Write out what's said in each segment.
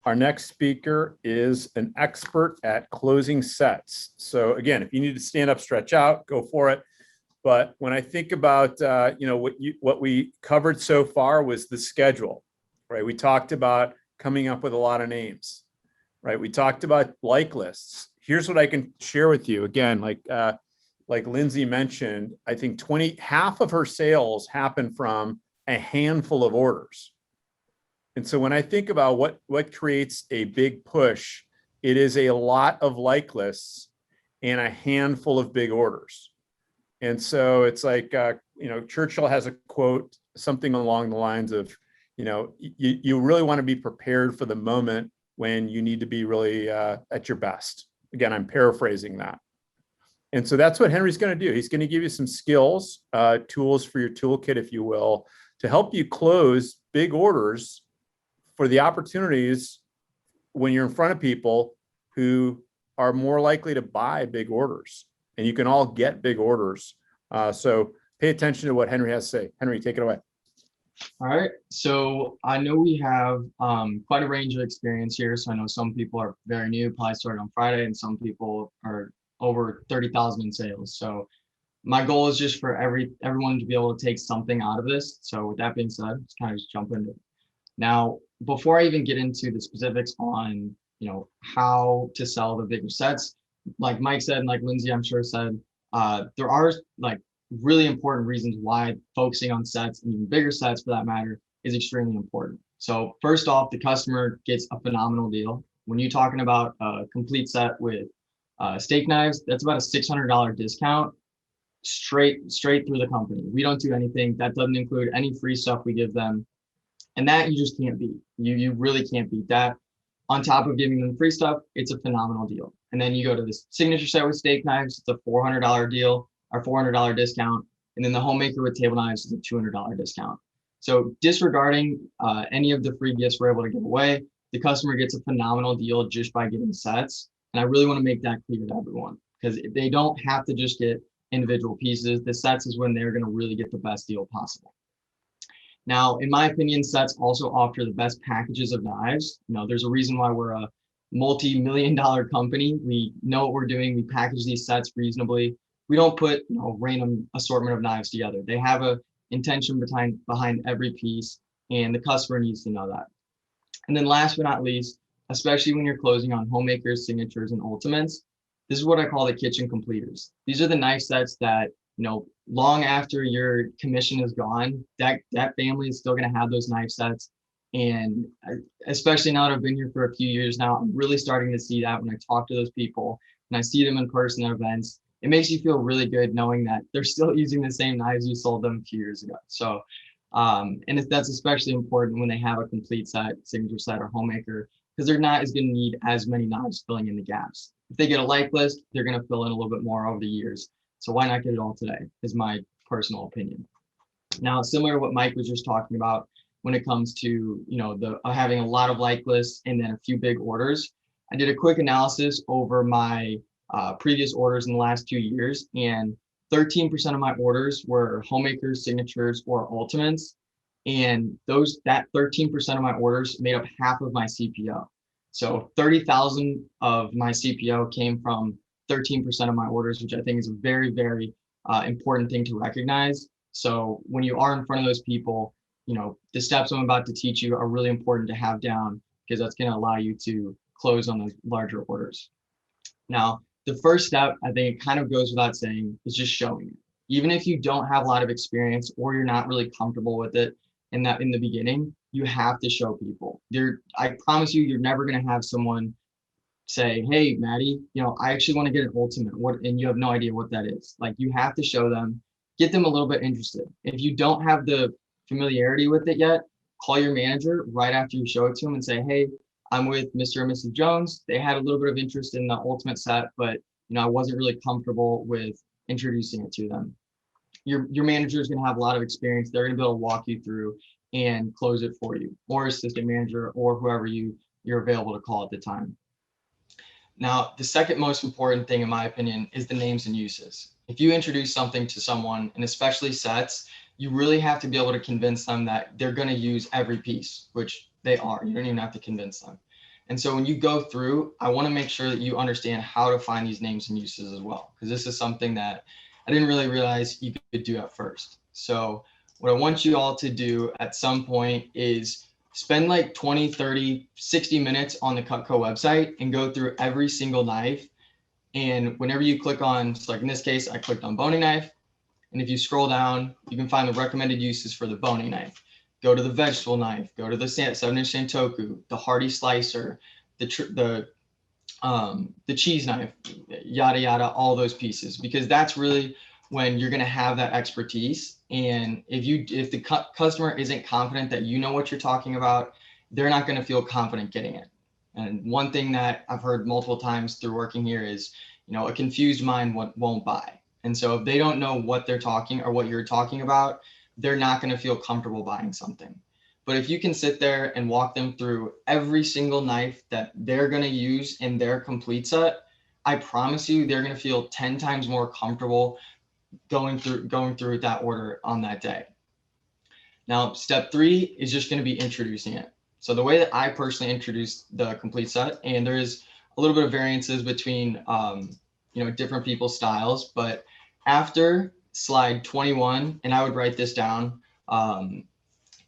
Our next speaker is an expert at closing sets. So again, if you need to stand up, stretch out, go for it. But when I think about what we covered so far was the schedule, right? We talked about coming up with a lot of names, right? We talked about like lists. Here's what I can share with you. Again, like Lindsay mentioned, I think half of her sales happen from a handful of orders. And so when I think about what creates a big push, it is a lot of like lists and a handful of big orders. And so it's like, Churchill has a quote, something along the lines of, you really want to be prepared for the moment when you need to be really at your best. Again, I'm paraphrasing that. And so that's what Henry's going to do. He's going to give you some skills, tools for your toolkit, if you will, to help you close big orders for the opportunities when you're in front of people who are more likely to buy big orders. And you can all get big orders. So pay attention to what Henry has to say. Henry, take it away. All right. So I know we have quite a range of experience here. So I know some people are very new, probably started on Friday, and some people are over 30,000 in sales. So my goal is just for everyone to be able to take something out of this. So with that being said, let's kind of just jump into it. Now, before I even get into the specifics on, how to sell the bigger sets, like Mike said, and like Lindsay, I'm sure said, there are like really important reasons why focusing on sets and even bigger sets for that matter is extremely important. So first off, the customer gets a phenomenal deal. When you're talking about a complete set with steak knives, that's about a $600 discount straight through the company. We don't do anything. That doesn't include any free stuff we give them. And that you just can't beat. You really can't beat that. On top of giving them free stuff, it's a phenomenal deal. And then you go to this signature set with steak knives, it's a $400 deal, or $400 discount. And then the homemaker with table knives is a $200 discount. So disregarding any of the free gifts we're able to give away, the customer gets a phenomenal deal just by getting sets. And I really want to make that clear to everyone, because they don't have to just get individual pieces. The sets is when they're going to really get the best deal possible. Now, in my opinion, sets also offer the best packages of knives. There's a reason why we're a multi-million-dollar company. We know what we're doing. We package these sets reasonably. We don't put random assortment of knives together. They have a intention behind every piece, and the customer needs to know that. And then last but not least, especially when you're closing on homemakers, signatures, and ultimates, this is what I call the kitchen completers. These are the knife sets that long after your commission is gone, that family is still going to have those knife sets. And especially now that I've been here for a few years now, I'm really starting to see that when I talk to those people and I see them in person at events. It makes you feel really good knowing that they're still using the same knives you sold them a few years ago. So, and that's especially important when they have a complete set, signature set, or homemaker, because they're not going to need as many knives filling in the gaps. If they get a like list, they're going to fill in a little bit more over the years. So why not get it all today, is my personal opinion. Now, similar to what Mike was just talking about when it comes to, having a lot of like lists and then a few big orders, I did a quick analysis over my previous orders in the last 2 years, and 13% of my orders were homemakers, signatures, or ultimates. And that 13% of my orders made up half of my CPO. So 30,000 of my CPO came from 13% of my orders, which I think is a very, very important thing to recognize. So when you are in front of those people, the steps I'm about to teach you are really important to have down, because that's going to allow you to close on those larger orders. Now, the first step, I think it kind of goes without saying, is just showing it. Even if you don't have a lot of experience or you're not really comfortable with it in the beginning, you have to show people. I promise you, you're never going to have someone say, hey, Maddie, I actually want to get an ultimate. And you have no idea what that is. Like, you have to show them, get them a little bit interested. If you don't have the familiarity with it yet, call your manager right after you show it to them and say, hey, I'm with Mr. and Mrs. Jones. They had a little bit of interest in the ultimate set, but I wasn't really comfortable with introducing it to them. Your manager is going to have a lot of experience. They're going to be able to walk you through and close it for you, or assistant manager, or whoever you're available to call at the time. Now, the second most important thing, in my opinion, is the names and uses. If you introduce something to someone, and especially sets, you really have to be able to convince them that they're going to use every piece, which they are. You don't even have to convince them. And so when you go through, I want to make sure that you understand how to find these names and uses as well, because this is something that I didn't really realize you could do at first. So what I want you all to do at some point is spend like 20, 30, 60 minutes on the Cutco website and go through every single knife. And whenever you click on, so like in this case, I clicked on boning knife. And if you scroll down, you can find the recommended uses for the boning knife. Go to the vegetable knife, go to the 7-inch Santoku, the Hardy slicer, the cheese knife, yada, yada, all those pieces, because that's really when you're going to have that expertise. And if the customer isn't confident that you know what you're talking about, they're not going to feel confident getting it. And one thing that I've heard multiple times through working here is, a confused mind won't buy. And so if they don't know what they're talking or what you're talking about, they're not going to feel comfortable buying something. But if you can sit there and walk them through every single knife that they're going to use in their complete set, I promise you they're going to feel 10 times more comfortable going through that order on that day. Now, step 3 is just going to be introducing it. So the way that I personally introduce the complete set, and there is a little bit of variances between different people's styles, but after slide 21, and I would write this down,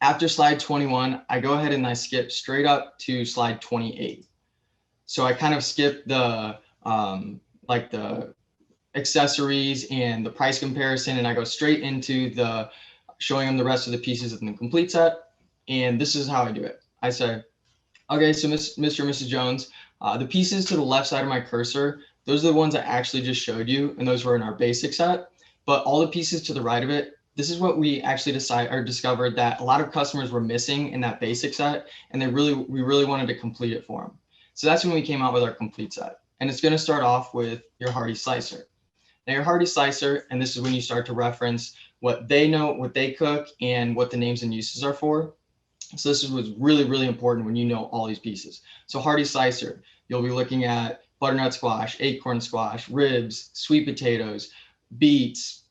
after slide 21, I go ahead and I skip straight up to slide 28. So I kind of skip the the accessories and the price comparison, and I go straight into the showing them the rest of the pieces in the complete set. And this is how I do it. I say, okay, so Mr. and Mrs. Jones, the pieces to the left side of my cursor, those are the ones I actually just showed you, and those were in our basic set. But all the pieces to the right of it, this is what we actually discovered that a lot of customers were missing in that basic set, and we really wanted to complete it for them. So that's when we came out with our complete set. And it's going to start off with your Hardy slicer. Now your Hardy slicer, and this is when you start to reference what they know, what they cook, and what the names and uses are for. So this was really, really important when you know all these pieces. So Hardy slicer, you'll be looking at butternut squash, acorn squash, ribs, sweet potatoes, beets,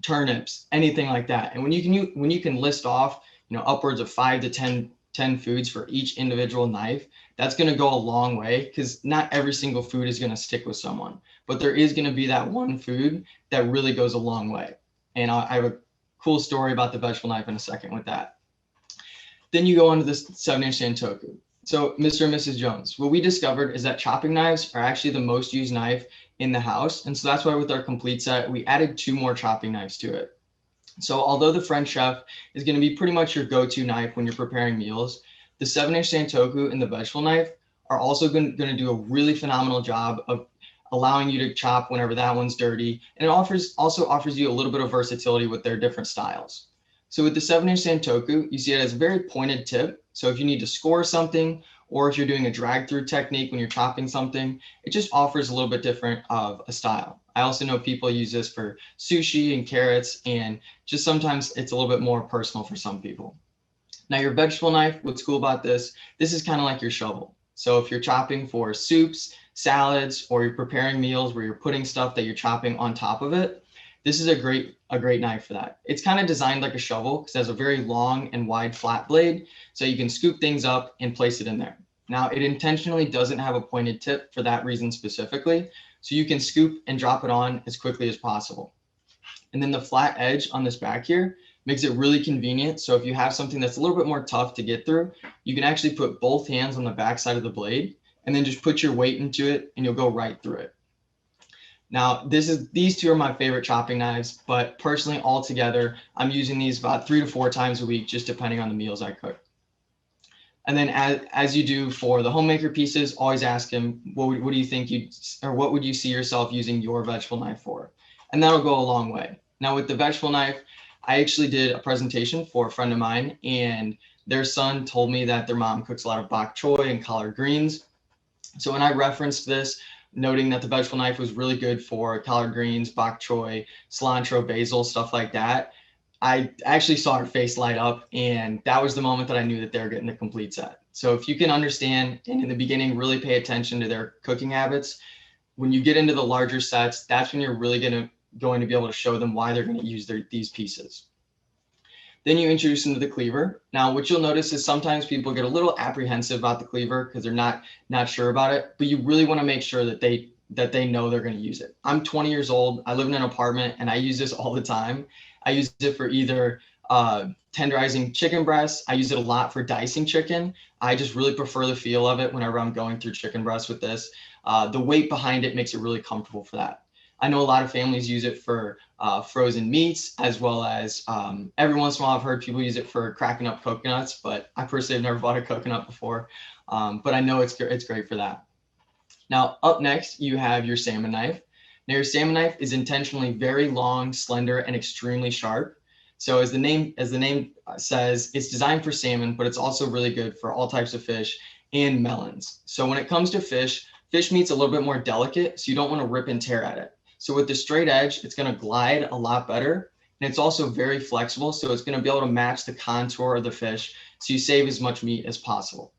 turnips, anything like that. And when you can list off, upwards of 5 to 10 foods for each individual knife, that's going to go a long way, because not every single food is going to stick with someone, but there is going to be that one food that really goes a long way. And I have a cool story about the vegetable knife in a second with that. Then you go on to this 7-inch Santoku. So Mr. and Mrs. Jones, what we discovered is that chopping knives are actually the most used knife in the house. And so that's why with our complete set, we added 2 more chopping knives to it. So although the French chef is going to be pretty much your go-to knife when you're preparing meals, the 7-inch Santoku and the vegetable knife are also going to do a really phenomenal job of allowing you to chop whenever that one's dirty. And it also offers you a little bit of versatility with their different styles. So with the 7-inch Santoku, you see it as a very pointed tip. So if you need to score something, or if you're doing a drag through technique when you're chopping something, it just offers a little bit different of a style. I also know people use this for sushi and carrots, and just sometimes it's a little bit more personal for some people. Now your vegetable knife, what's cool about this is kind of like your shovel. So if you're chopping for soups, salads, or you're preparing meals where you're putting stuff that you're chopping on top of it, this is a great knife for that. It's kind of designed like a shovel because it has a very long and wide flat blade, so you can scoop things up and place it in there. Now it intentionally doesn't have a pointed tip for that reason specifically, so you can scoop and drop it on as quickly as possible. And then the flat edge on this back here makes it really convenient. So if you have something that's a little bit more tough to get through, you can actually put both hands on the back side of the blade and then just put your weight into it and you'll go right through it. Now, these 2 are my favorite chopping knives, but personally altogether, I'm using these about 3 to 4 times a week, just depending on the meals I cook. And then as you do for the homemaker pieces, always ask them, what do you think what would you see yourself using your vegetable knife for? And that'll go a long way. Now with the vegetable knife, I actually did a presentation for a friend of mine, and their son told me that their mom cooks a lot of bok choy and collard greens. So when I referenced this, noting that the vegetable knife was really good for collard greens, bok choy, cilantro, basil, stuff like that, I actually saw her face light up, and that was the moment that I knew that they were getting the complete set. So if you can understand and in the beginning really pay attention to their cooking habits, when you get into the larger sets, that's when you're really going to be able to show them why they're going to use these pieces. Then you introduce them to the cleaver. Now, what you'll notice is sometimes people get a little apprehensive about the cleaver because they're not sure about it, but you really want to make sure that they know they're going to use it. I'm 20 years old. I live in an apartment and I use this all the time. I use it for either tenderizing chicken breasts. I use it a lot for dicing chicken. I just really prefer the feel of it whenever I'm going through chicken breasts with this. The weight behind it makes it really comfortable for that. I know a lot of families use it for frozen meats, as well as every once in a while I've heard people use it for cracking up coconuts, but I personally have never bought a coconut before. But I know it's great for that. Now, up next, you have your salmon knife. Now, your salmon knife is intentionally very long, slender, and extremely sharp. So as the name says, it's designed for salmon, but it's also really good for all types of fish and melons. So when it comes to fish meat's a little bit more delicate, so you don't want to rip and tear at it. So with the straight edge, it's going to glide a lot better. And it's also very flexible, so it's going to be able to match the contour of the fish, so you save as much meat as possible.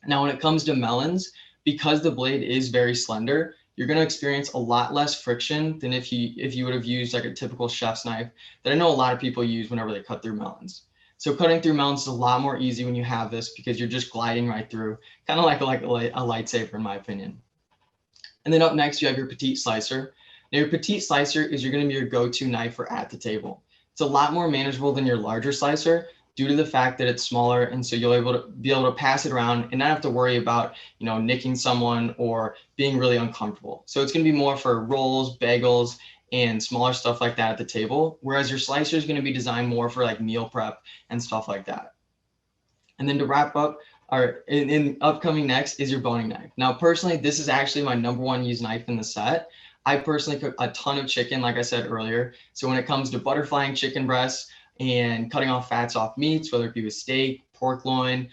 Now, when it comes to melons, because the blade is very slender, you're going to experience a lot less friction than if you would have used like a typical chef's knife that I know a lot of people use whenever they cut through melons. So cutting through melons is a lot more easy when you have this because you're just gliding right through, kind of like a lightsaber in my opinion. And then up next, you have your petite slicer. Now your petite slicer is going to be your go-to knife for at the table. It's a lot more manageable than your larger slicer due to the fact that it's smaller, and so you'll be able to pass it around and not have to worry about nicking someone or being really uncomfortable. So it's going to be more for rolls, bagels, and smaller stuff like that at the table, whereas your slicer is going to be designed more for like meal prep and stuff like that. And then to wrap up, in upcoming next is your boning knife. Now, personally, this is actually my number one used knife in the set. I personally cook a ton of chicken, like I said earlier. So when it comes to butterflying chicken breasts and cutting off fats off meats, whether it be with steak, pork loin,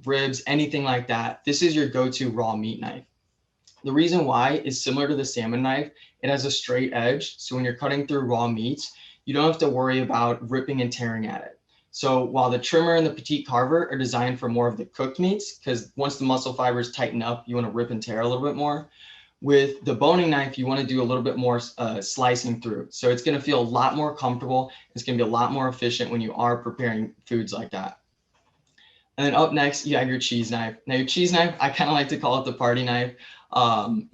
ribs, anything like that, this is your go-to raw meat knife. The reason why is similar to the salmon knife. It has a straight edge. So when you're cutting through raw meats, you don't have to worry about ripping and tearing at it. So while the trimmer and the petite carver are designed for more of the cooked meats, because once the muscle fibers tighten up, you want to rip and tear a little bit more. With the boning knife, you want to do a little bit more slicing through. So it's going to feel a lot more comfortable. It's going to be a lot more efficient when you are preparing foods like that. And then up next, you have your cheese knife. Now your cheese knife, I kind of like to call it the party knife. And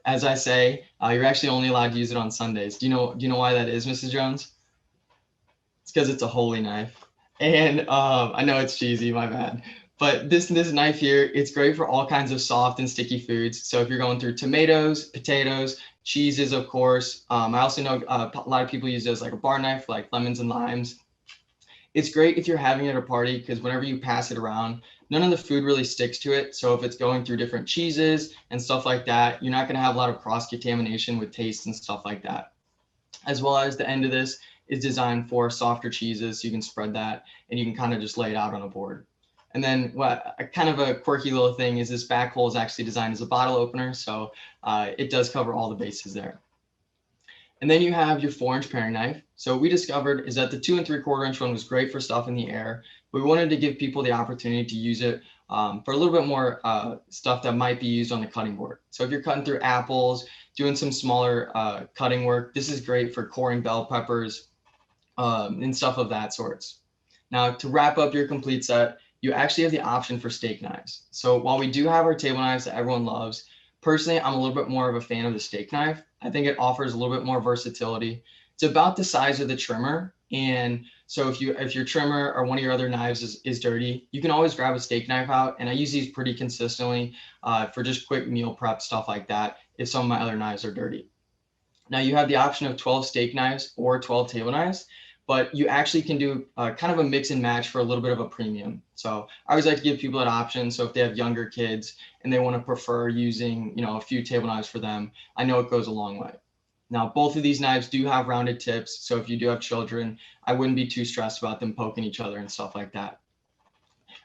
as I say, you're actually only allowed to use it on Sundays. Do you know why that is, Mrs. Jones? It's because it's a holy knife. And I know it's cheesy, my bad. But this knife here, it's great for all kinds of soft and sticky foods. So if you're going through tomatoes, potatoes, cheeses, of course. I also know a lot of people use it as like a bar knife, like lemons and limes. It's great if you're having it at a party because whenever you pass it around, none of the food really sticks to it. So if it's going through different cheeses and stuff like that, you're not going to have a lot of cross-contamination with taste and stuff like that. As well as the end of this is designed for softer cheeses. So you can spread that and you can kind of just lay it out on a board. And then what kind of a quirky little thing is this back hole is actually designed as a bottle opener. So it does cover all the bases there. And then you have your 4-inch paring knife. So what we discovered is that the 2 3/4 inch one was great for stuff in the air. We wanted to give people the opportunity to use it for a little bit more stuff that might be used on the cutting board. So if you're cutting through apples, doing some smaller cutting work, this is great for coring bell peppers and stuff of that sorts. Now to wrap up your complete set, you actually have the option for steak knives. So while we do have our table knives that everyone loves, personally, I'm a little bit more of a fan of the steak knife. I think it offers a little bit more versatility. It's about the size of the trimmer. And so if your trimmer or one of your other knives is dirty, you can always grab a steak knife out. And I use these pretty consistently for just quick meal prep, stuff like that, if some of my other knives are dirty. Now you have the option of 12 steak knives or 12 table knives, but you actually can do kind of a mix and match for a little bit of a premium. So I always like to give people that option. So if they have younger kids and they want to prefer using, a few table knives for them, I know it goes a long way. Now, both of these knives do have rounded tips. So if you do have children, I wouldn't be too stressed about them poking each other and stuff like that.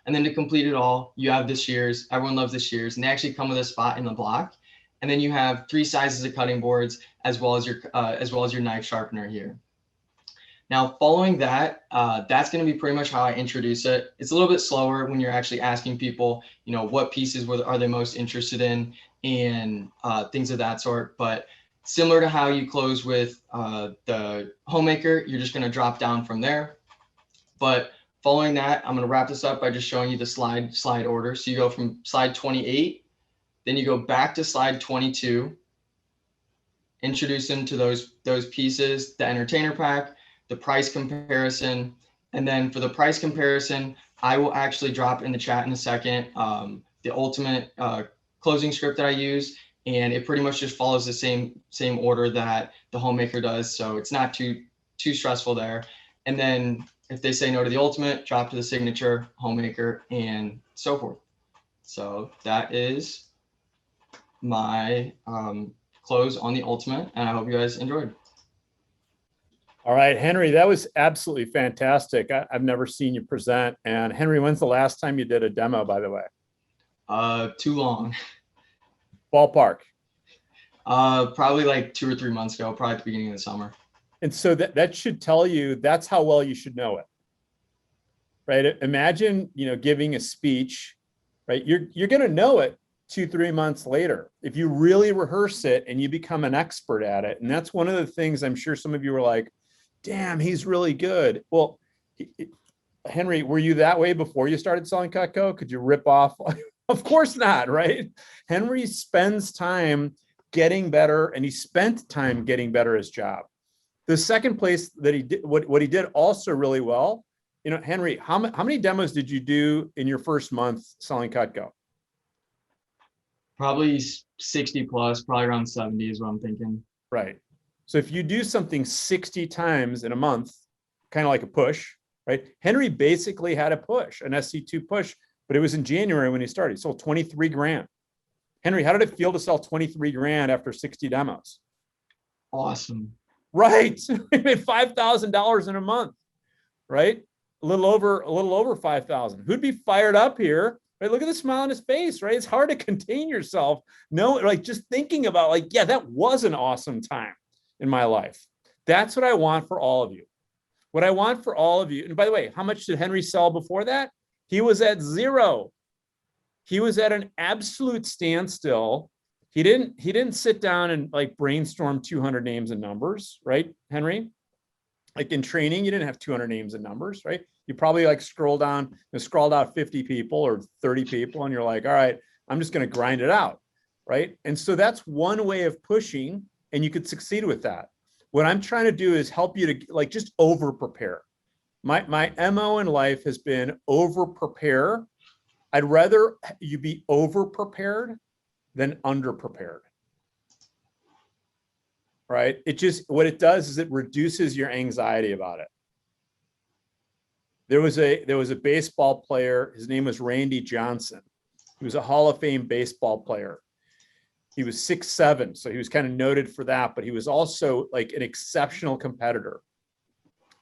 And then to complete it all, you have the shears. Everyone loves the shears, and they actually come with a spot in the block. And then you have 3 sizes of cutting boards as well as your knife sharpener here. Now, following that, that's going to be pretty much how I introduce it. It's a little bit slower when you're actually asking people, what pieces are they most interested in and things of that sort. But similar to how you close with the homemaker, you're just going to drop down from there. But following that, I'm going to wrap this up by just showing you the slide order. So you go from slide 28, then you go back to slide 22, introduce them to those pieces, the entertainer pack, the price comparison, and then for the price comparison, I will actually drop in the chat in a second the ultimate closing script that I use, and it pretty much just follows the same order that the homemaker does, so it's not too stressful there. And then if they say no to the ultimate, drop to the signature, homemaker, and so forth. So that is my close on the ultimate, and I hope you guys enjoyed. All right, Henry, that was absolutely fantastic. I've never seen you present. And Henry, when's the last time you did a demo, by the way? Too long. Ballpark. Probably like 2 or 3 months ago, probably at the beginning of the summer. And so that should tell you that's how well you should know it, right? Imagine, giving a speech, right? You're going to know it 2-3 months later if you really rehearse it and you become an expert at it. And that's one of the things I'm sure some of you were like, damn, he's really good. Well, Henry, were you that way before you started selling Cutco? Could you rip off? Of course not, right? Henry spends time getting better, and he spent time getting better at his job. The second place that he did, what he did also really well, Henry, how many demos did you do in your first month selling Cutco? Probably 60 plus, probably around 70 is what I'm thinking. Right. So if you do something 60 times in a month, kind of like a push, right? Henry basically had a push, an SC2 push, but it was in January when he started. He sold 23 grand. Henry, how did it feel to sell 23 grand after 60 demos? Awesome. Right. He made $5,000 in a month, right? A little over 5,000. Who'd be fired up here? Right? Look at the smile on his face, right? It's hard to contain yourself. No, like just thinking about like, yeah, that was an awesome time in my life. That's what I want for all of you. What I want for all of you. And by the way, how much did Henry sell before that? He was at zero. He was at an absolute standstill. He didn't sit down and like brainstorm 200 names and numbers, right, Henry? Like in training, you didn't have 200 names and numbers, right? You probably like scrolled out 50 people or 30 people, and you're like, all right, I'm just going to grind it out, right? And so that's one way of pushing, and you could succeed with that. What I'm trying to do is help you to like just over prepare. My MO in life has been over prepare. I'd rather you be over prepared than under prepared. Right? It just, what it does is it reduces your anxiety about it. There was a baseball player. His name was Randy Johnson. He was a Hall of Fame baseball player. He was 6'7", so he was kind of noted for that, but he was also like an exceptional competitor.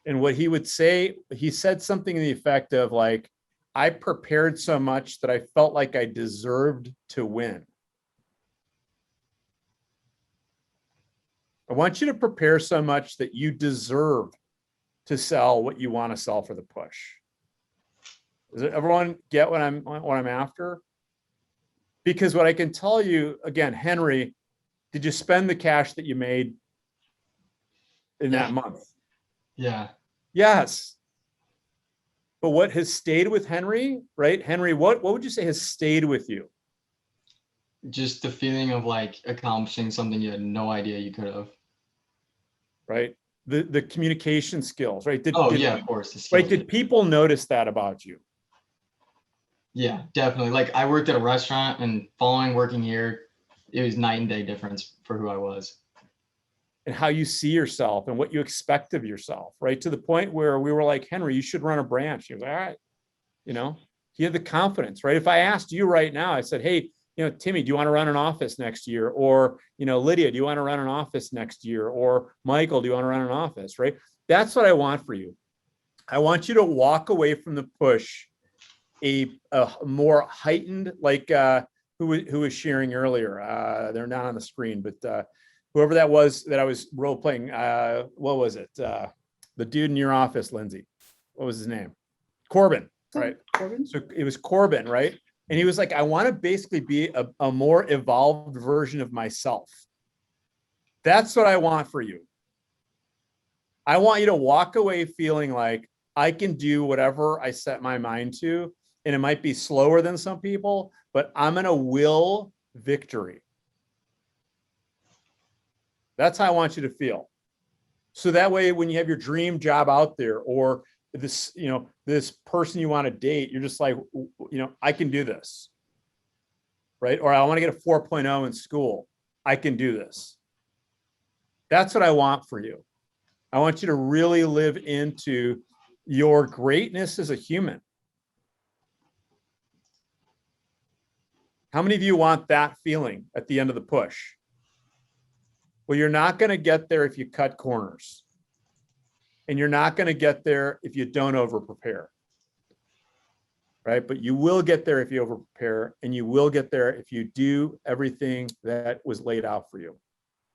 And what he would say, he said something in the effect of like, I prepared so much that I felt like I deserved to win. I want you to prepare so much that you deserve to sell what you want to sell for the push. Does everyone get what I'm after? Because what I can tell you, again, Henry, did you spend the cash that you made in that month? Yeah. Yes. But what has stayed with Henry, right? Henry, what would you say has stayed with you? Just the feeling of like accomplishing something you had no idea you could have. Right. The communication skills, right? Yeah, of course. Right. Did people notice that about you? Yeah, definitely. Like I worked at a restaurant, and following working here, it was night and day difference for who I was. And how you see yourself and what you expect of yourself, right? To the point where we were like, Henry, you should run a branch. He was like, all right. He had the confidence, right? If I asked you right now, I said, hey, Timmy, do you want to run an office next year? Or, Lydia, do you want to run an office next year? Or Michael, do you want to run an office, right? That's what I want for you. I want you to walk away from the push a more heightened, like who was sharing earlier. They're not on the screen, but whoever that was that I was role playing, what was it? The dude in your office, Lindsay. What was his name? Corbin, right? Corbin. So it was Corbin, right? And he was like, I want to basically be a more evolved version of myself. That's what I want for you. I want you to walk away feeling like I can do whatever I set my mind to, and it might be slower than some people, but I'm going to will victory. That's how I want you to feel. So that way, when you have your dream job out there, or this, this person you want to date, you're just like, I can do this. Right? Or I want to get a 4.0 in school. I can do this. That's what I want for you. I want you to really live into your greatness as a human. How many of you want that feeling at the end of the push? Well, you're not going to get there if you cut corners. And you're not going to get there if you don't over prepare. Right? But you will get there if you over prepare, and you will get there if you do everything that was laid out for you.